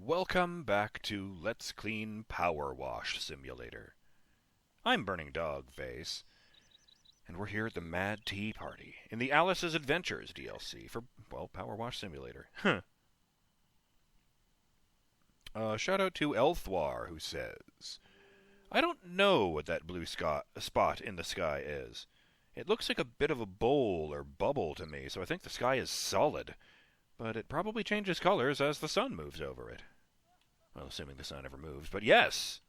welcome back to Let's Clean PowerWash Simulator. I'm BurningDogFace, and we're here at the Mad Tea Party in the Alice's Adventures DLC for, well, PowerWash Simulator. Shout out to Elthwar, who says, I don't know what that blue spot in the sky is. It looks like a bit of a bowl or bubble to me, so I think the sky is solid. But it probably changes colors as the sun moves over it. Well, assuming the sun ever moves. But yes!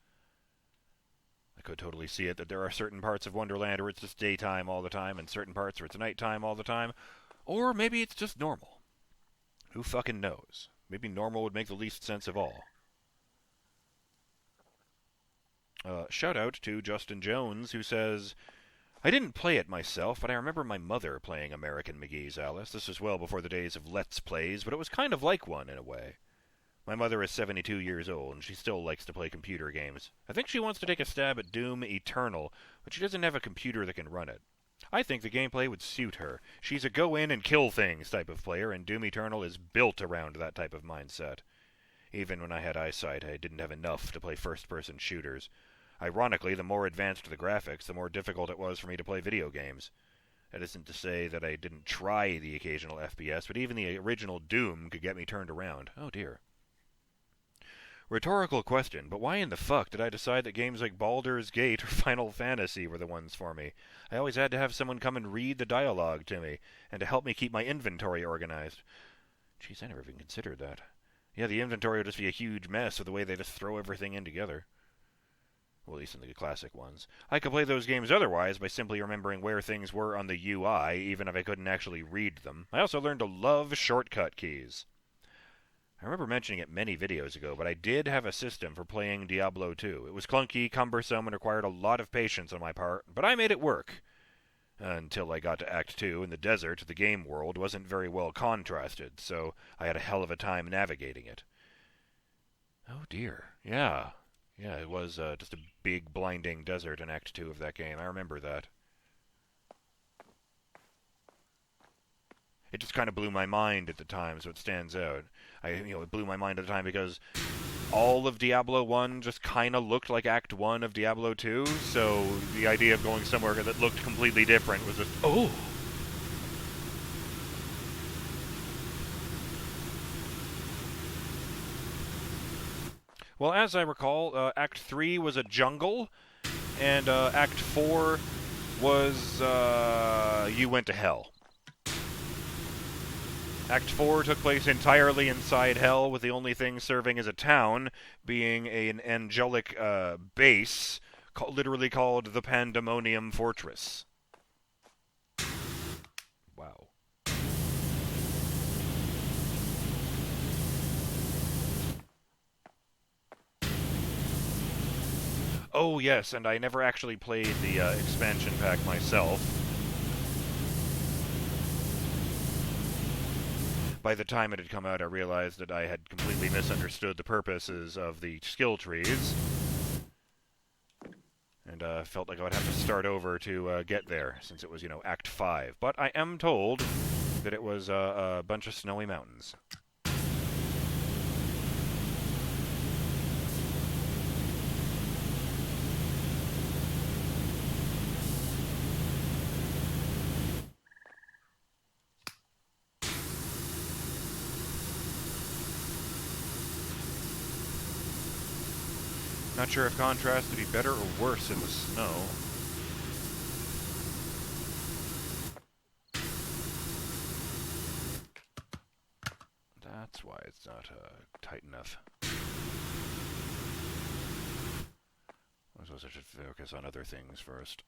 I could totally see it that there are certain parts of Wonderland where it's just daytime all the time, and certain parts where it's nighttime all the time. Or maybe it's just normal. Who fucking knows? Maybe normal would make the least sense of all. Shout out to Justin Jones, who says, I didn't play it myself, but I remember my mother playing American McGee's Alice. This was well before the days of Let's Plays, but it was kind of like one in a way. My mother is 72 years old, and she still likes to play computer games. I think she wants to take a stab at Doom Eternal, but she doesn't have a computer that can run it. I think the gameplay would suit her. She's a go-in-and-kill-things type of player, and Doom Eternal is built around that type of mindset. Even when I had eyesight, I didn't have enough to play first-person shooters. Ironically, the more advanced the graphics, the more difficult it was for me to play video games. That isn't to say that I didn't try the occasional FPS, but even the original Doom could get me turned around. Oh dear. Rhetorical question, but why in the fuck did I decide that games like Baldur's Gate or Final Fantasy were the ones for me? I always had to have someone come and read the dialogue to me, and to help me keep my inventory organized. Jeez, I never even considered that. Yeah, the inventory would just be a huge mess with the way they just throw everything in together. Well, at least in the classic ones. I could play those games otherwise by simply remembering where things were on the UI, even if I couldn't actually read them. I also learned to love shortcut keys. I remember mentioning it many videos ago, but I did have a system for playing Diablo 2. It was clunky, cumbersome, and required a lot of patience on my part, but I made it work. Until I got to Act 2 in the desert, the game world wasn't very well contrasted, so I had a hell of a time navigating it. Oh dear, yeah. Yeah, it was just a big, blinding desert in Act 2 of that game. I remember that. It just kind of blew my mind at the time, so it stands out. It blew my mind at the time because all of Diablo 1 just kind of looked like Act 1 of Diablo 2, so the idea of going somewhere that looked completely different was just, oh! Well, as I recall, Act 3 was a jungle, and Act 4 was, you went to hell. Act 4 took place entirely inside hell, with the only thing serving as a town being an angelic base, literally called the Pandemonium Fortress. Wow. Oh, yes, and I never actually played the expansion pack myself. By the time it had come out, I realized that I had completely misunderstood the purposes of the skill trees. And felt like I would have to start over to get there, since it was, Act 5. But I am told that it was a bunch of snowy mountains. Not sure if contrast would be better or worse in the snow. That's why it's not tight enough. I suppose I should focus on other things first.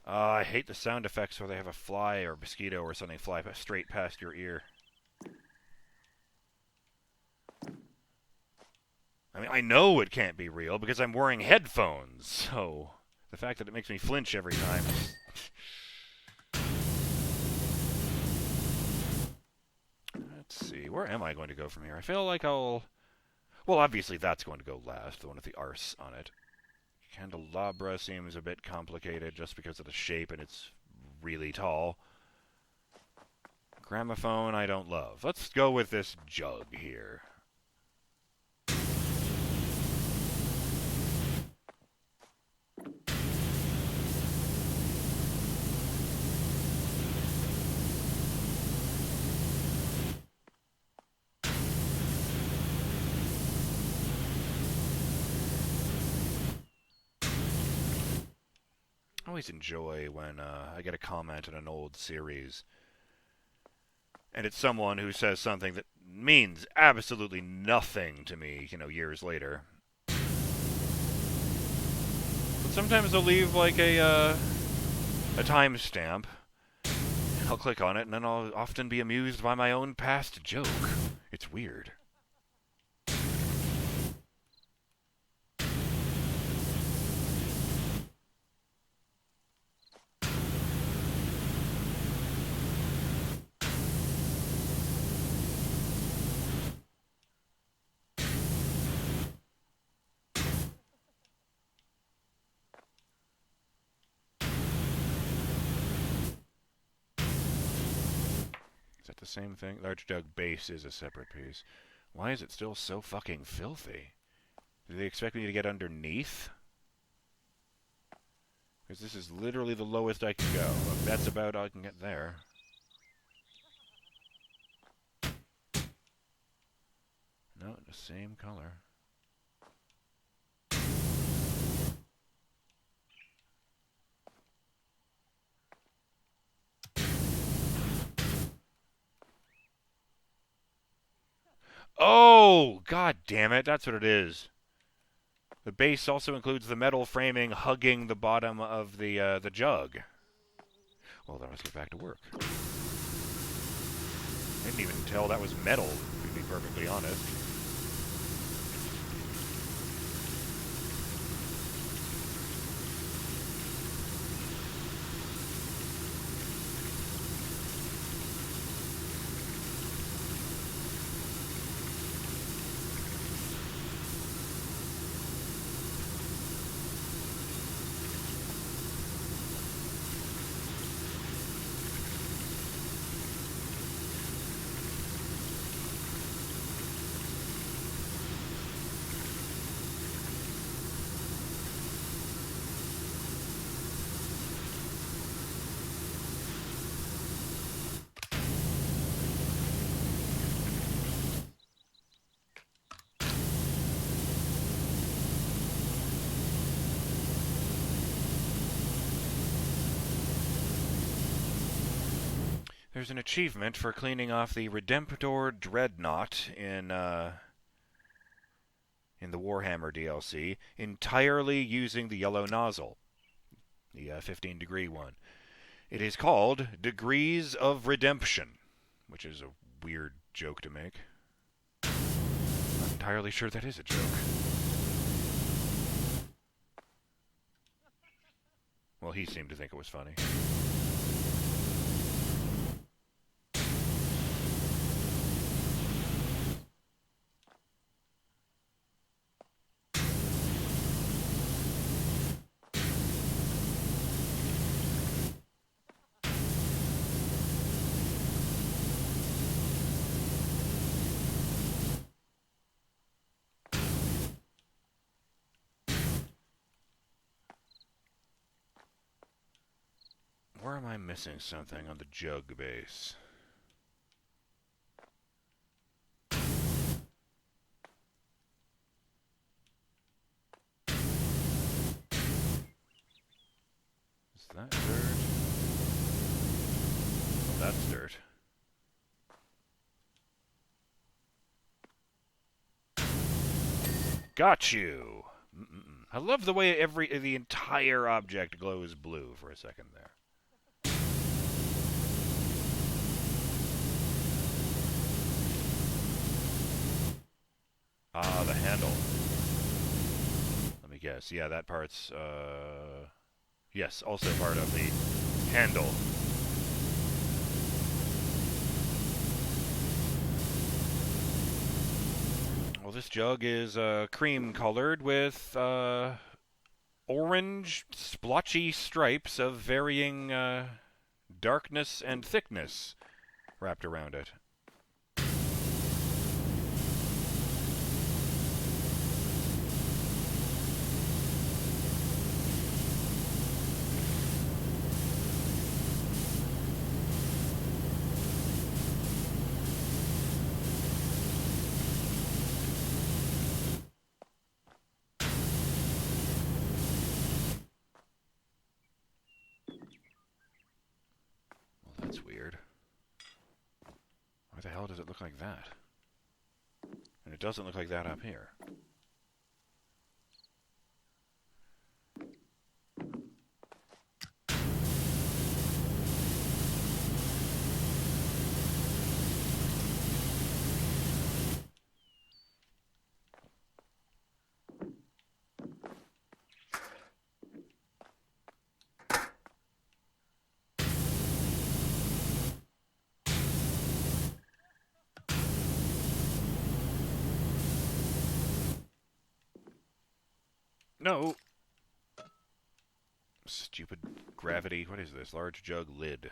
I hate the sound effects where they have a fly or a mosquito or something fly straight past your ear. I mean, I know it can't be real because I'm wearing headphones, so the fact that it makes me flinch every time. Let's see, where am I going to go from here? I feel like I'll Well, obviously that's going to go last, the one with the arse on it. Candelabra seems a bit complicated just because of the shape and it's really tall. Gramophone I don't love. Let's go with this jug here. I always enjoy when I get a comment in an old series and it's someone who says something that means absolutely nothing to me, years later. But sometimes they'll leave like a timestamp. I'll click on it, and then I'll often be amused by my own past joke. It's weird. The same thing? Large Jug base is a separate piece. Why is it still so fucking filthy? Do they expect me to get underneath? Because this is literally the lowest I can go. That's about all I can get there. No, the same color. Oh, god damn it, that's what it is. The base also includes the metal framing hugging the bottom of the jug. Well, then let's get back to work. I didn't even tell that was metal, to be perfectly honest. There's an achievement for cleaning off the Redemptor Dreadnought in the Warhammer DLC entirely using the yellow nozzle, the 15-degree one. It is called Degrees of Redemption, which is a weird joke to make. I'm not entirely sure that is a joke. Well, he seemed to think it was funny. Where am I missing something on the jug base? Is that dirt? Oh, that's dirt. Got you! I love the way the entire object glows blue for a second there. Ah, the handle. Let me guess. Yeah, that part's, yes, also part of the handle. Well, this jug is cream colored with orange splotchy stripes of varying darkness and thickness wrapped around it. That's weird. Why the hell does it look like that? And it doesn't look like that up here. No! Stupid gravity. What is this? Large jug lid.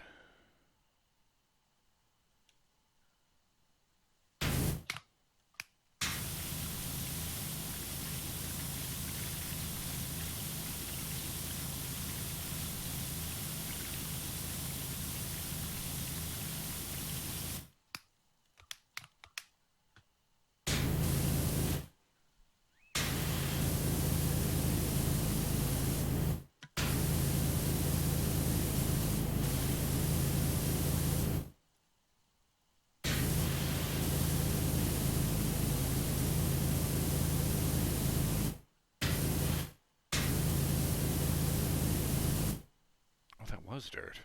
Oh, that was dirt.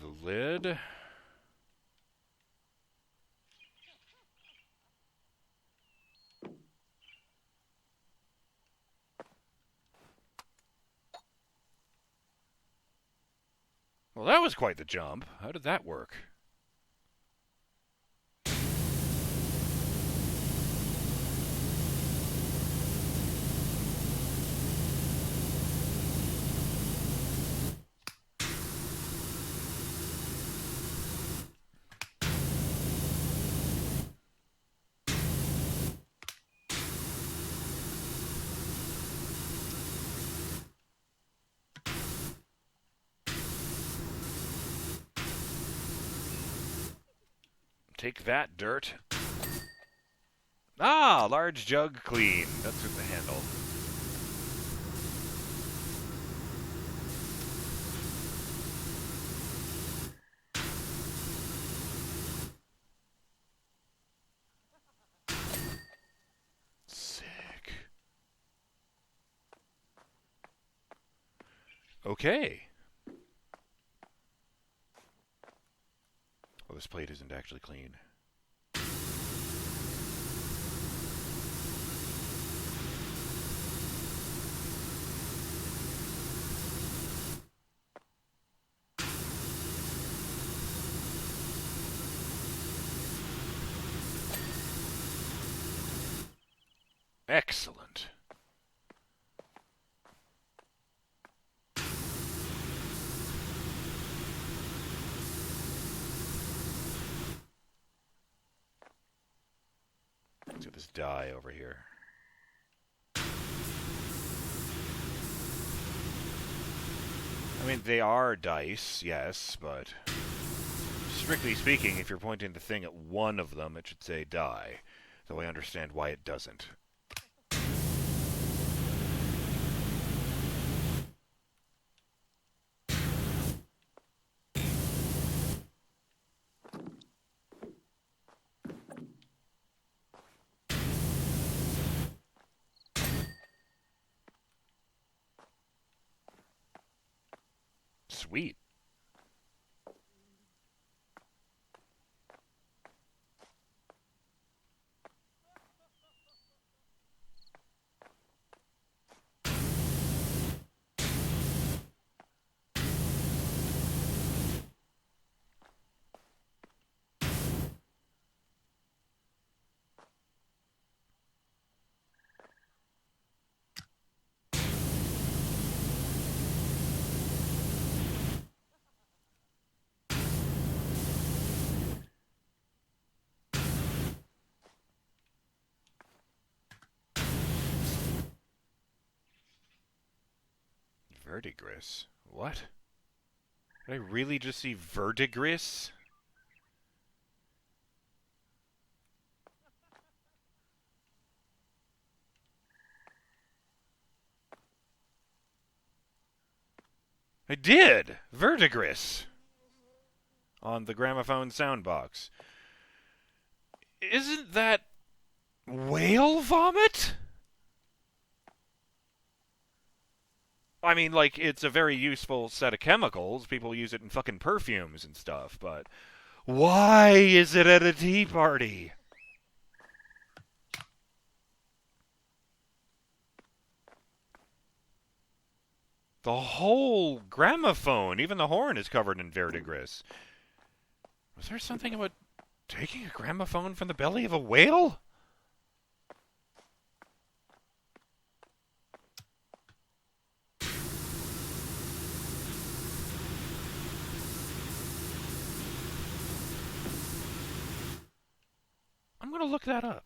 The lid. Well, that was quite the jump. How did that work? Take that, dirt. Ah, large jug clean. That's with the handle. Sick. Okay. Well, this plate isn't actually clean. Excellent. Let's get this die over here. I mean, they are dice, yes, but strictly speaking, if you're pointing the thing at one of them, it should say die. Though I understand why it doesn't. Sweet. Verdigris? What? Did I really just see verdigris? I did! Verdigris! On the gramophone soundbox. Isn't that whale vomit? I mean, like, it's a very useful set of chemicals. People use it in fucking perfumes and stuff, but why is it at a tea party? The whole gramophone, even the horn, is covered in verdigris. Was there something about taking a gramophone from the belly of a whale? I'm going to look that up.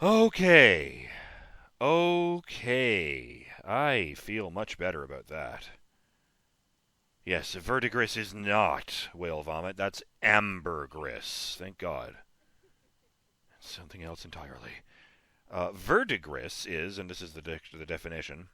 Okay. I feel much better about that. Yes, verdigris is not whale vomit. That's ambergris. Thank God. Something else entirely. Verdigris is, and this is the definition,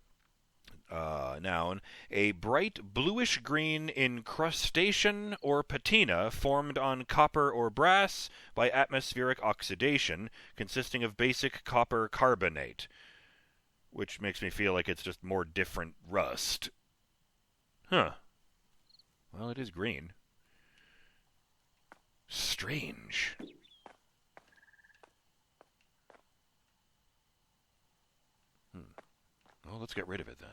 noun, a bright bluish-green incrustation or patina formed on copper or brass by atmospheric oxidation, consisting of basic copper carbonate, which makes me feel like it's just more different rust. Huh. Well, it is green. Strange. Well, let's get rid of it then.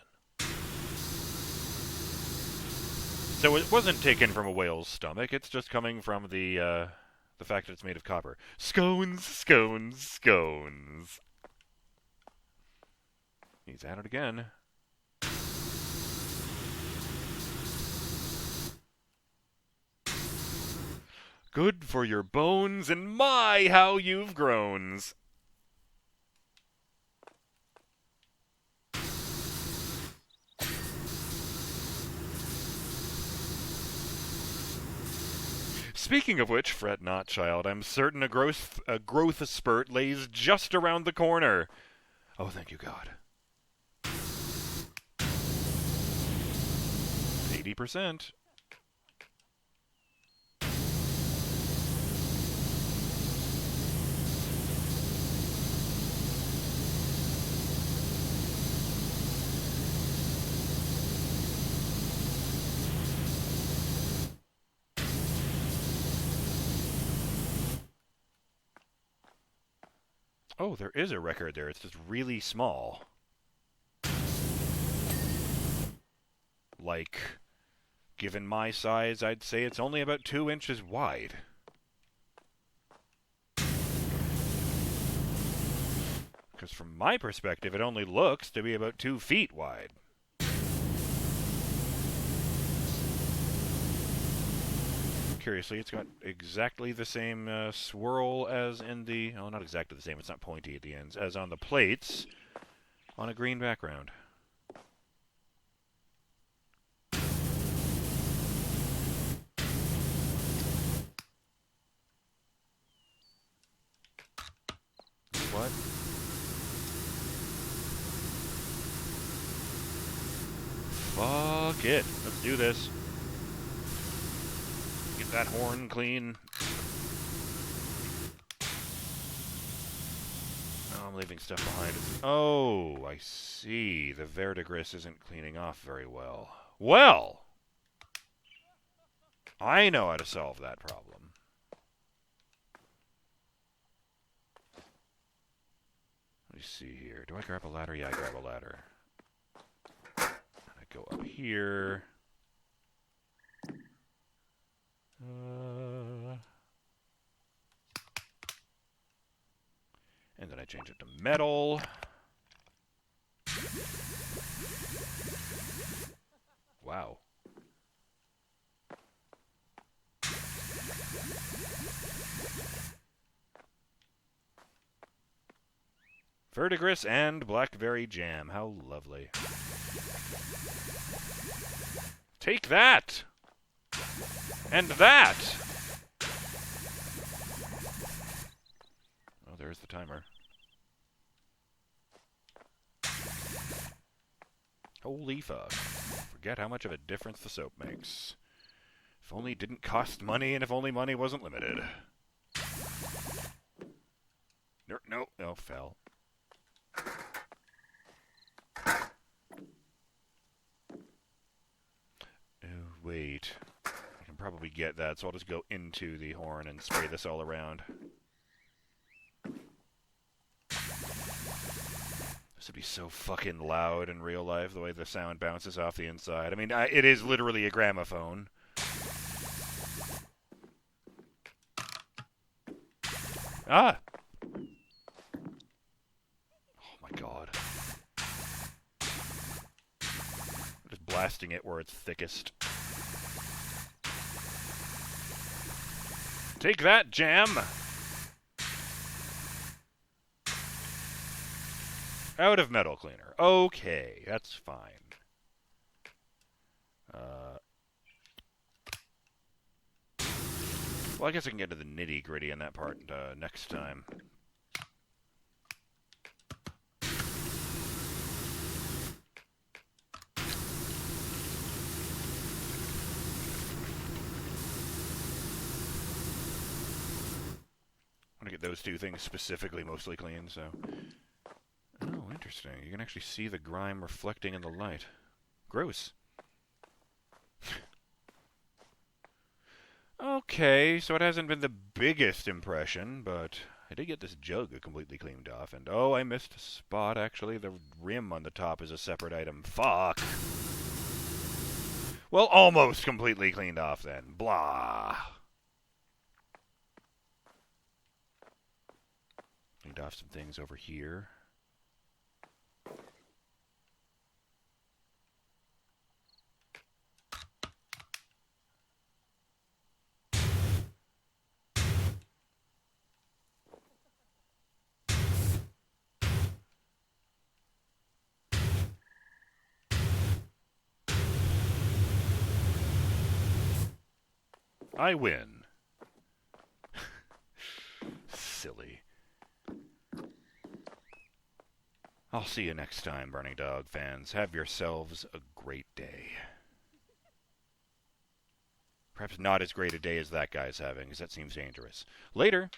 So it wasn't taken from a whale's stomach. It's just coming from the fact that it's made of copper. Scones, scones, scones. He's at it again. Good for your bones, and my, how you've grown. Speaking of which, fret not, child. I'm certain a growth spurt lays just around the corner. Oh, thank you, God. 80%. Oh, there is a record there. It's just really small. Like, given my size, I'd say it's only about 2 inches wide. Because from my perspective, it only looks to be about 2 feet wide. Curiously, it's got exactly the same swirl as in the... Oh, not exactly the same. It's not pointy at the ends. As on the plates on a green background. What? Fuck it. Let's do this. Get that horn clean. Oh, I'm leaving stuff behind. Oh, I see. The verdigris isn't cleaning off very well. Well! I know how to solve that problem. Let me see here. Do I grab a ladder? Yeah, I grab a ladder. I go up here. And then I change it to metal. Wow. Verdigris and blackberry jam. How lovely. Take that! And that! Oh, there's the timer. Holy fuck. Forget how much of a difference the soap makes. If only it didn't cost money, and if only money wasn't limited. No, fell. Oh, wait. I can probably get that, so I'll just go into the horn and spray this all around. This would be so fucking loud in real life, the way the sound bounces off the inside. I mean, it is literally a gramophone. Ah! Oh my god. I'm just blasting it where it's thickest. Take that, jam! Out of metal cleaner. Okay, that's fine. Well, I guess I can get to the nitty-gritty in that part next time. I want to get those two things specifically mostly clean, so... Oh, interesting. You can actually see the grime reflecting in the light. Gross. Okay, so it hasn't been the biggest impression, but I did get this jug completely cleaned off, and oh, I missed a spot, actually. The rim on the top is a separate item. Fuck! Well, almost completely cleaned off, then. Blah! Cleaned off some things over here. I win. Silly. I'll see you next time, Burning Dog fans. Have yourselves a great day. Perhaps not as great a day as that guy's having, because that seems dangerous. Later.